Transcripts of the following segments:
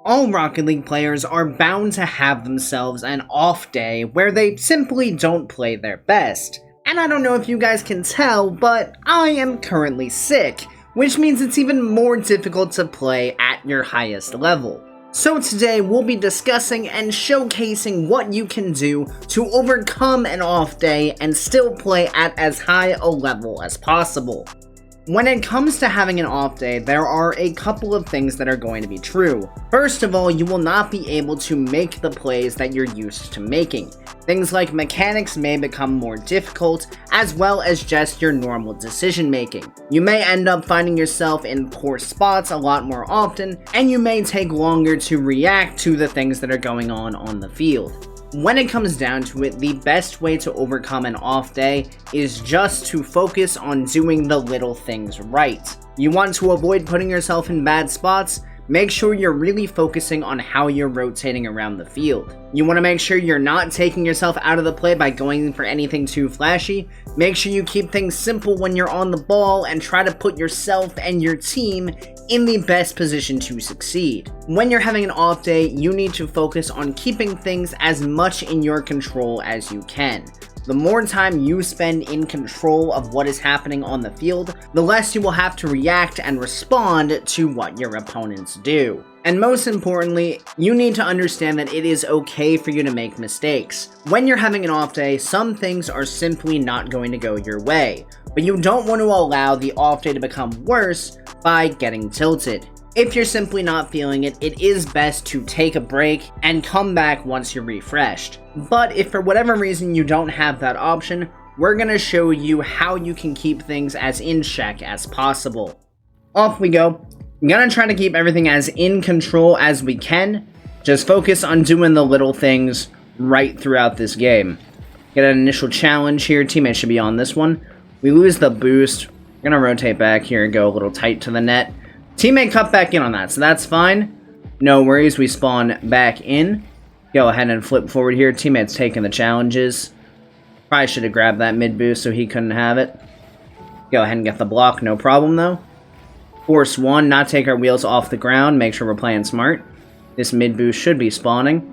All Rocket League players are bound to have themselves an off day where they simply don't play their best. And I don't know if you guys can tell, but I am currently sick, which means it's even more difficult to play at your highest level. So today we'll be discussing and showcasing what you can do to overcome an off day and still play at as high a level as possible. When it comes to having an off day, there are a couple of things that are going to be true. First of all, you will not be able to make the plays that you're used to making. Things like mechanics may become more difficult, as well as just your normal decision making. You may end up finding yourself in poor spots a lot more often, and you may take longer to react to the things that are going on the field. When it comes down to it, the best way to overcome an off day is just to focus on doing the little things right. You want to avoid putting yourself in bad spots? Make sure you're really focusing on how you're rotating around the field. You want to make sure you're not taking yourself out of the play by going for anything too flashy. Make sure you keep things simple when you're on the ball and try to put yourself and your team in the best position to succeed. When you're having an off day, you need to focus on keeping things as much in your control as you can. The more time you spend in control of what is happening on the field, the less you will have to react and respond to what your opponents do. And most importantly, you need to understand that it is okay for you to make mistakes. When you're having an off day, some things are simply not going to go your way, but you don't want to allow the off day to become worse by getting tilted. If you're simply not feeling it, it is best to take a break and come back once you're refreshed. But if for whatever reason you don't have that option, we're going to show you how you can keep things as in check as possible. Off we go. I'm going to try to keep everything as in control as we can. Just focus on doing the little things right throughout this game. Get an initial challenge here. Teammate should be on this one. We lose the boost. We're going to rotate back here and go a little tight to the net. Teammate cut back in on that, so that's fine. No worries, we spawn back in. Go ahead and flip forward here. Teammate's taking the challenges. Probably should have grabbed that mid boost so he couldn't have it. Go ahead and get the block, no problem though. Force 1, not take our wheels off the ground. Make sure we're playing smart. This mid boost should be spawning.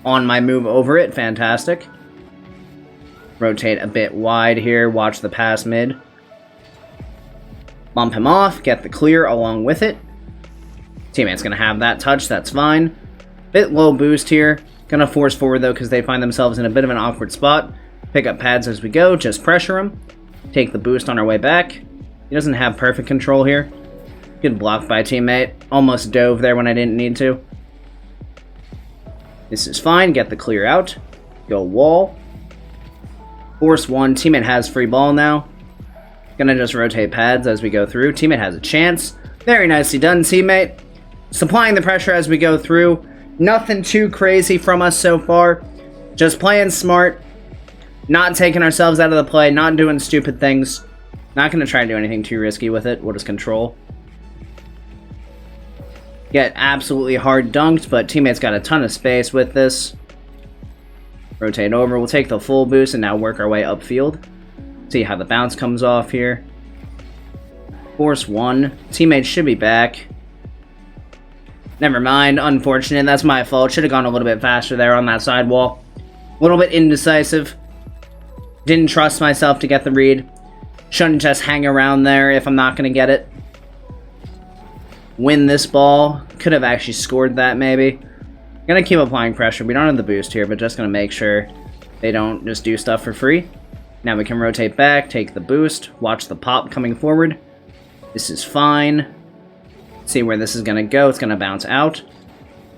On my move over it, fantastic. Rotate a bit wide here, watch the pass mid. Bump him off, get the clear along with it. Teammate's going to have that touch, that's fine. Bit low boost here. Going to force forward though because they find themselves in a bit of an awkward spot. Pick up pads as we go, just pressure him. Take the boost on our way back. He doesn't have perfect control here. Good block by teammate. Almost dove there when I didn't need to. This is fine, get the clear out. Go wall. Force 1, teammate has free ball now. Gonna just rotate pads as we go through. Teammate has a chance. Very nicely done, teammate. Supplying the pressure as we go through. Nothing too crazy from us so far. Just playing smart. Not taking ourselves out of the play. Not doing stupid things. Not gonna try to do anything too risky with it. We'll just control. Get absolutely hard dunked, but teammate's got a ton of space with this. Rotate over. We'll take the full boost and now work our way upfield. See how the bounce comes off here. Force 1. Teammate should be back. Never mind. Unfortunate. That's my fault. Should have gone a little bit faster there on that sidewall. A little bit indecisive. Didn't trust myself to get the read. Shouldn't just hang around there if I'm not going to get it. Win this ball. Could have actually scored that maybe. Gonna keep applying pressure. We don't have the boost here, but just gonna make sure they don't just do stuff for free. Now we can rotate back, take the boost, watch the pop coming forward. This is fine. See where this is going to go. It's going to bounce out.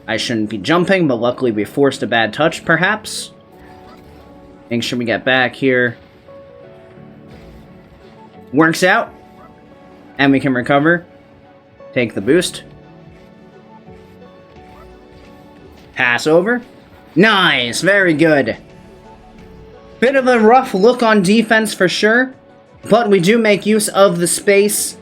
I shouldn't be jumping, but luckily we forced a bad touch, perhaps. Make sure we get back here. Works out. And we can recover. Take the boost. Pass over. Nice! Very good. Bit of a rough look on defense for sure, but we do make use of the space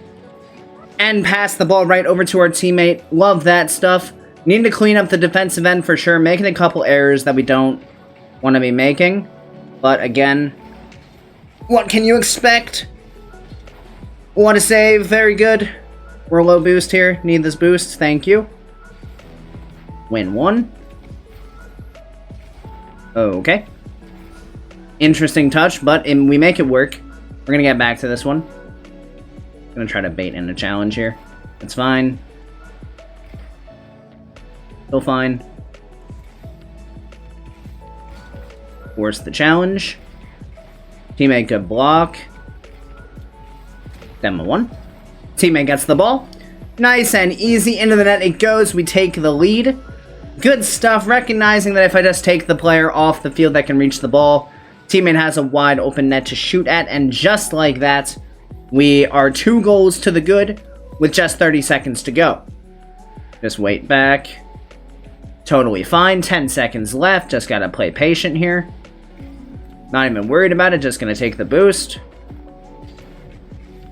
and pass the ball right over to our teammate. Love that stuff. Need to clean up the defensive end for sure, making a couple errors that we don't want to be making. But again, what can you expect? What a save, very good. We're low boost here, need this boost, thank you. Win one. Okay. Interesting touch, but we make it work. We're gonna get back to this one. Gonna try to bait in a challenge here. It's fine. Still fine. Force the challenge. Teammate good block. Demo one. Teammate gets the ball. Nice and easy into the net it goes. We take the lead. Good stuff, recognizing that if I just take the player off the field that can reach the ball, teammate has a wide open net to shoot at, and just like that, we are 2 goals to the good with just 30 seconds to go. Just wait back. Totally fine. 10 seconds left. Just gotta play patient here. Not even worried about it. Just gonna take the boost.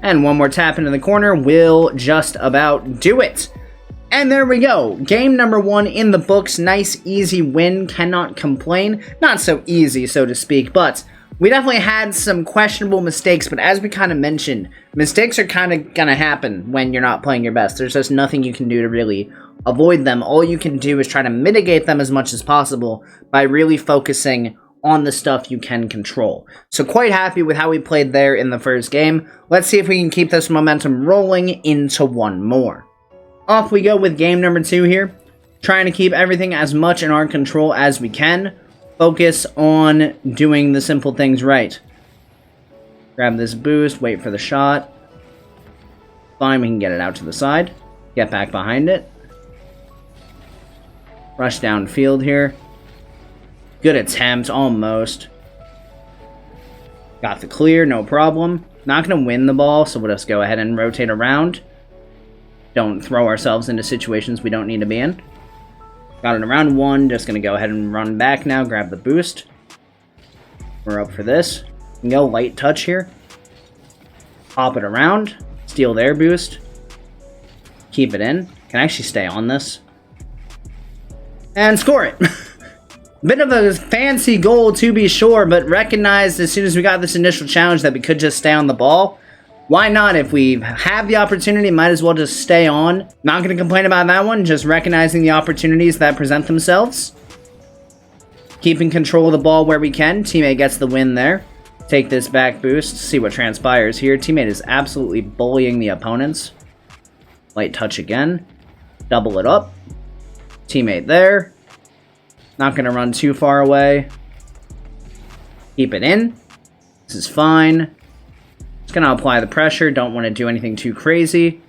And one more tap into the corner will just about do it. And there we go. Game number 1 in the books. Nice, easy win. Cannot complain. Not so easy, so to speak, but we definitely had some questionable mistakes, but as we kind of mentioned, mistakes are kind of gonna happen when you're not playing your best. There's just nothing you can do to really avoid them. All you can do is try to mitigate them as much as possible by really focusing on the stuff you can control. So quite happy with how we played there in the first game. Let's see if we can keep this momentum rolling into one more. Off we go with game number 2 here. Trying to keep everything as much in our control as we can. Focus on doing the simple things right. Grab this boost, wait for the shot. Fine, we can get it out to the side. Get back behind it. Rush downfield here. Good attempt, almost. Got the clear, no problem. Not going to win the ball, so we'll just go ahead and rotate around. Don't throw ourselves into situations we don't need to be in. Got it around 1, just going to go ahead and run back now, grab the boost. We're up for this. We can go light touch here. Hop it around, steal their boost. Keep it in. Can I actually stay on this? And score it! Bit of a fancy goal to be sure, but recognized as soon as we got this initial challenge that we could just stay on the ball. Why not? If we have the opportunity, might as well just stay on. Not going to complain about that one, just recognizing the opportunities that present themselves. Keeping control of the ball where we can. Teammate gets the win there. Take this back boost, see what transpires here. Teammate is absolutely bullying the opponents. Light touch again. Double it up. Teammate there. Not going to run too far away. Keep it in. This is fine. Just going to apply the pressure. Don't want to do anything too crazy.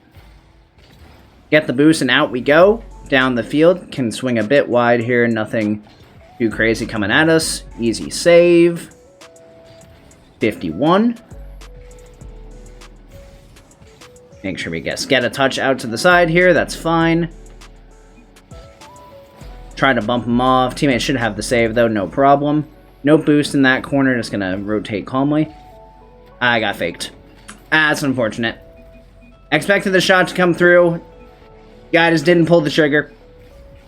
Get the boost and out we go. Down the field. Can swing a bit wide here. Nothing too crazy coming at us. Easy save. 51. Make sure we get a touch out to the side here. That's fine. Try to bump him off. Teammate should have the save, though. No problem. No boost in that corner. Just going to rotate calmly. I got faked. That's unfortunate. Expected the shot to come through. Guy just didn't pull the trigger.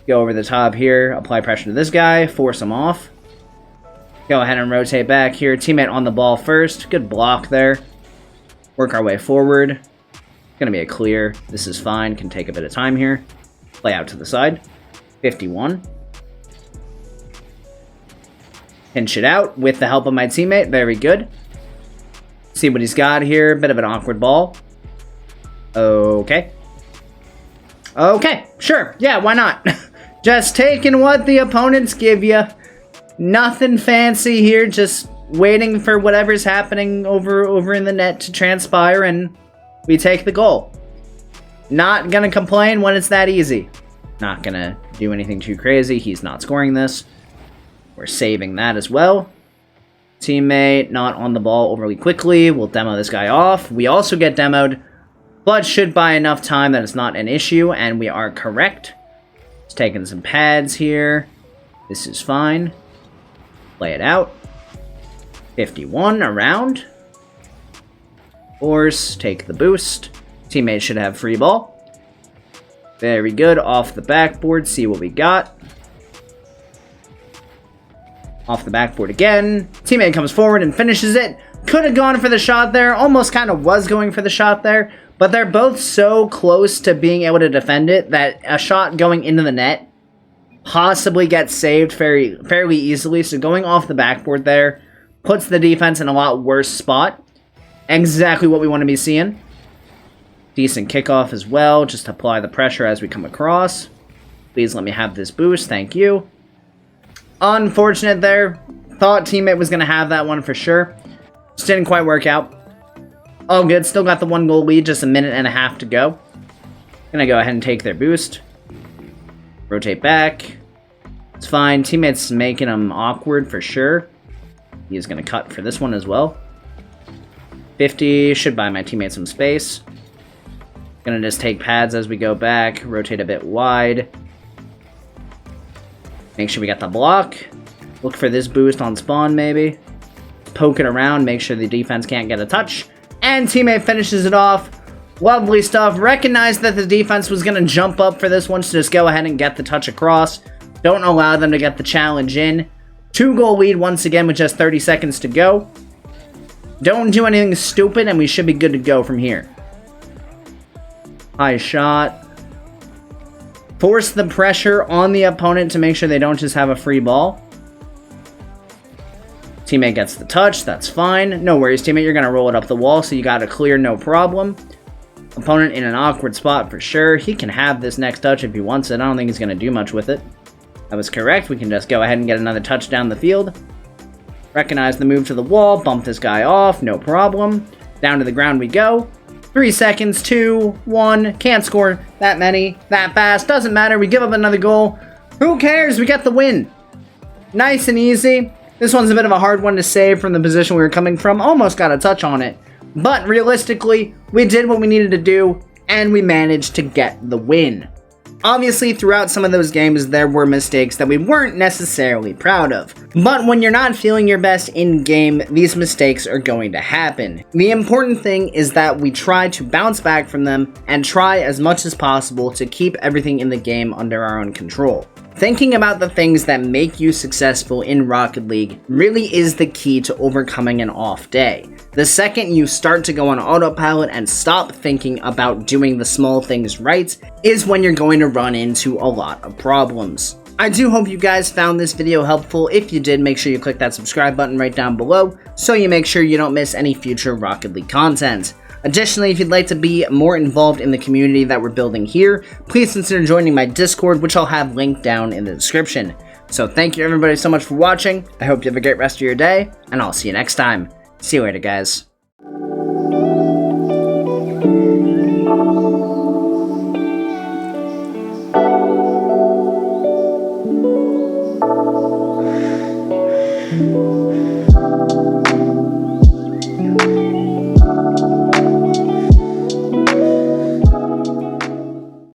Go over the top here. Apply pressure to this guy. Force him off. Go ahead and rotate back here. Teammate on the ball first. Good block there. Work our way forward. Gonna be a clear. This is fine. Can take a bit of time here. Play out to the side. 51. Pinch it out with the help of my teammate. Very good. See what he's got here. Bit of an awkward ball. Okay. Okay, sure. Yeah, why not? Just taking what the opponents give you. Nothing fancy here. Just waiting for whatever's happening over in the net to transpire, and we take the goal. Not gonna complain when it's that easy. Not gonna do anything too crazy. He's not scoring this. We're saving that as well. Teammate not on the ball overly quickly. We'll demo this guy off. We also get demoed, but should buy enough time that it's not an issue, and we are correct. Just taking some pads here. This is fine. Play it out. 51 around. Force, take the boost. Teammate should have free ball. Very good. Off the backboard. See what we got. Off the backboard again. Teammate comes forward and finishes it. Could have gone for the shot there. Almost kind of was going for the shot there. But they're both so close to being able to defend it that a shot going into the net possibly get saved fairly easily. So going off the backboard there puts the defense in a lot worse spot. Exactly what we want to be seeing. Decent kickoff as well. Just apply the pressure as we come across. Please let me have this boost. Thank you. Unfortunate there. Thought teammate was going to have that one for sure. Just didn't quite work out. Oh, good. Still got the 1-goal lead. Just a minute and a half to go. Gonna go ahead and take their boost. Rotate back. It's fine. Teammates making them awkward for sure. He's gonna cut for this one as well. 50. Should buy my teammates some space. Gonna just take pads as we go back. Rotate a bit wide. Make sure we got the block. Look for this boost on spawn, maybe. Poke it around. Make sure the defense can't get a touch. And teammate finishes it off. Lovely stuff. Recognize that the defense was going to jump up for this one, so just go ahead and get the touch across. Don't allow them to get the challenge in. 2-goal lead once again with just 30 seconds to go. Don't do anything stupid, and we should be good to go from here. High shot. Force the pressure on the opponent to make sure they don't just have a free ball. Teammate gets the touch. That's fine. No worries, teammate. You're going to roll it up the wall, so you got to clear, no problem. Opponent in an awkward spot for sure. He can have this next touch if he wants it. I don't think he's going to do much with it. That was correct. We can just go ahead and get another touch down the field. Recognize the move to the wall. Bump this guy off. No problem. Down to the ground we go. 3 seconds. 2, 1. Can't score that many that fast. Doesn't matter. We give up another goal. Who cares? We get the win. Nice and easy. This one's a bit of a hard one to save from the position we were coming from. Almost got a touch on it. But realistically, we did what we needed to do, and we managed to get the win. Obviously, throughout some of those games, there were mistakes that we weren't necessarily proud of. But when you're not feeling your best in-game, these mistakes are going to happen. The important thing is that we try to bounce back from them and try as much as possible to keep everything in the game under our own control. Thinking about the things that make you successful in Rocket League really is the key to overcoming an off day. The second you start to go on autopilot and stop thinking about doing the small things right is when you're going to run into a lot of problems. I do hope you guys found this video helpful. If you did, make sure you click that subscribe button right down below so you make sure you don't miss any future Rocket League content. Additionally, if you'd like to be more involved in the community that we're building here, please consider joining my Discord, which I'll have linked down in the description. So thank you everybody so much for watching. I hope you have a great rest of your day, and I'll see you next time. See you later, guys.